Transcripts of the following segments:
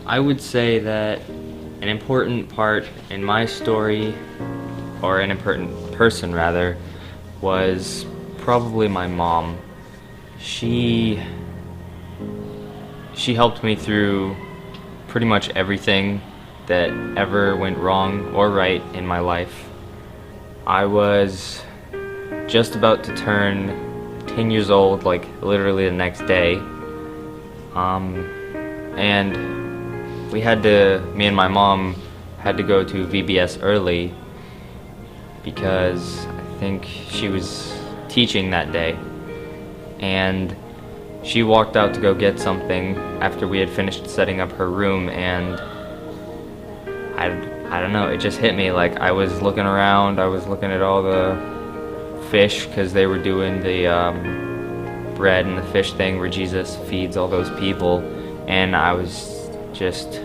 I would say that an important part in my story, or an important person rather, was probably my mom. She she helped me through pretty much everything that ever went wrong or right in my life. I was just about to turn 10 years old, like literally the next day. And me and my mom had to go to VBS early because I think she was teaching that day. And she walked out to go get something after we had finished setting up her room, and I don't know, it just hit me. Like, I was looking around, I was looking at all the fish because they were doing the bread and the fish thing where Jesus feeds all those people, and I was just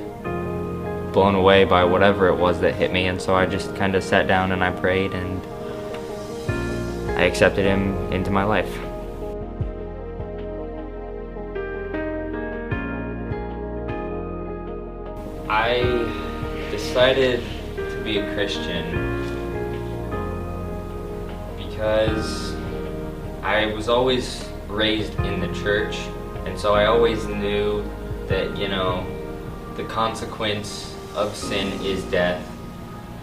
blown away by whatever it was that hit me. And so I just kind of sat down and I prayed, and I accepted him into my life. I decided to be a Christian because I was always raised in the church, and so I always knew that, the consequence of sin is death,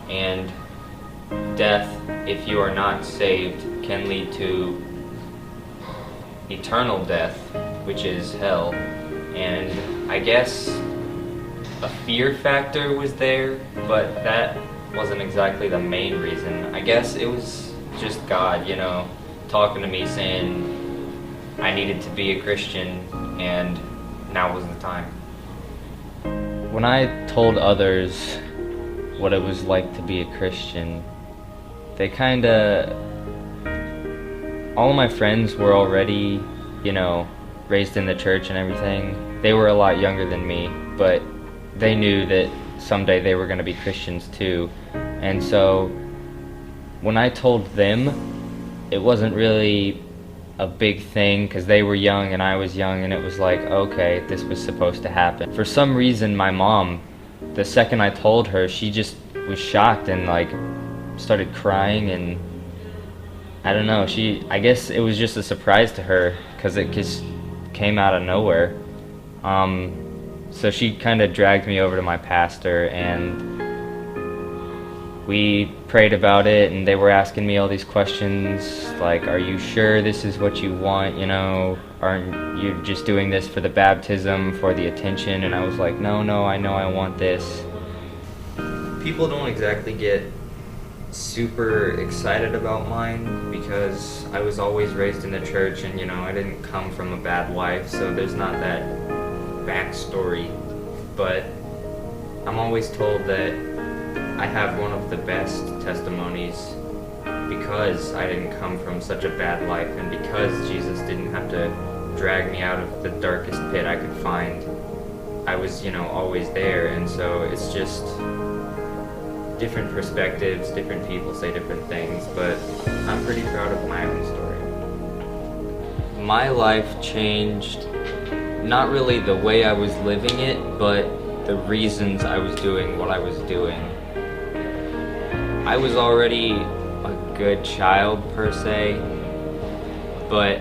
and death, if you are not saved, can lead to eternal death, which is hell. And I guess a fear factor was there, but that wasn't exactly the main reason. I guess it was just God, talking to me, saying I needed to be a Christian, and now was the time. When I told others what it was like to be a Christian, they all of my friends were already, raised in the church and everything. They were a lot younger than me, but they knew that someday they were going to be Christians too. And so when I told them, it wasn't really a big thing because they were young and I was young, and it was like, okay, this was supposed to happen. For some reason, my mom, the second I told her, she just was shocked and started crying, and I don't know, I guess it was just a surprise to her because it just came out of nowhere. So she kind of dragged me over to my pastor, and we prayed about it, and they were asking me all these questions like, are you sure this is what you want, aren't you just doing this for the baptism, for the attention? And I was like, no, I know I want this. People don't exactly get super excited about mine because I was always raised in the church, and I didn't come from a bad life, so there's not that backstory. But I'm always told that I have one of the best testimonies because I didn't come from such a bad life, and because Jesus didn't have to drag me out of the darkest pit I could find. I was, always there, and so it's just different perspectives, different people say different things, but I'm pretty proud of my own story. My life changed, not really the way I was living it, but the reasons I was doing what I was doing. I was already a good child per se, but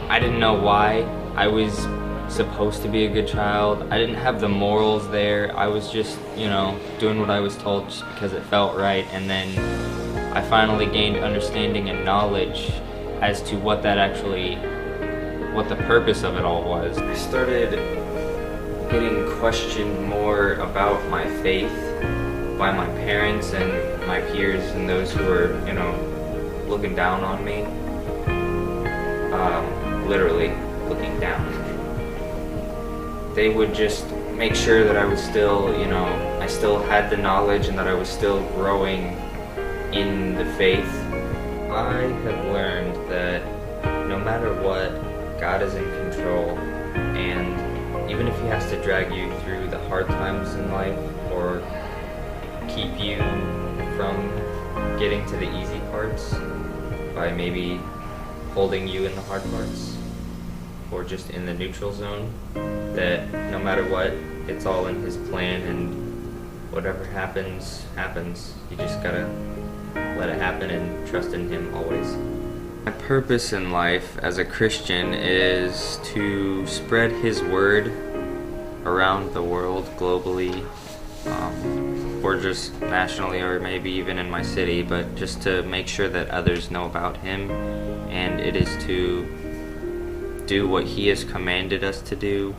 I didn't know why I was supposed to be a good child. I didn't have the morals there. I was just, doing what I was told just because it felt right, and then I finally gained understanding and knowledge as to what the purpose of it all was. I started getting questioned more about my faith by my parents and my peers and those who were, looking down on me. Literally looking down. They would just make sure that I was still, I still had the knowledge and that I was still growing in the faith. I have learned that no matter what, God is in control, and even if he has to drag you through the hard times in life or keep you from getting to the easy parts by maybe holding you in the hard parts or just in the neutral zone, that no matter what, it's all in His plan, and whatever happens, happens. You just gotta let it happen and trust in Him always. My purpose in life as a Christian is to spread His word around the world globally, or just nationally, or maybe even in my city, but just to make sure that others know about Him. And it is to do what He has commanded us to do.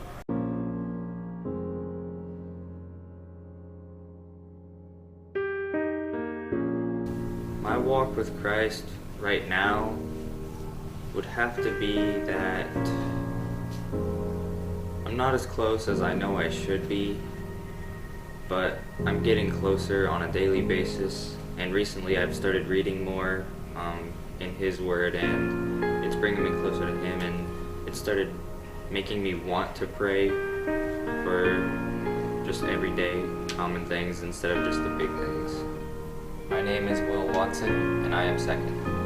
My walk with Christ right now would have to be that I'm not as close as I know I should be, but I'm getting closer on a daily basis, and recently I've started reading more in His Word, and it's bringing me closer to Him, and it started making me want to pray for just everyday common things instead of just the big things. My name is Will Watson, and I am second.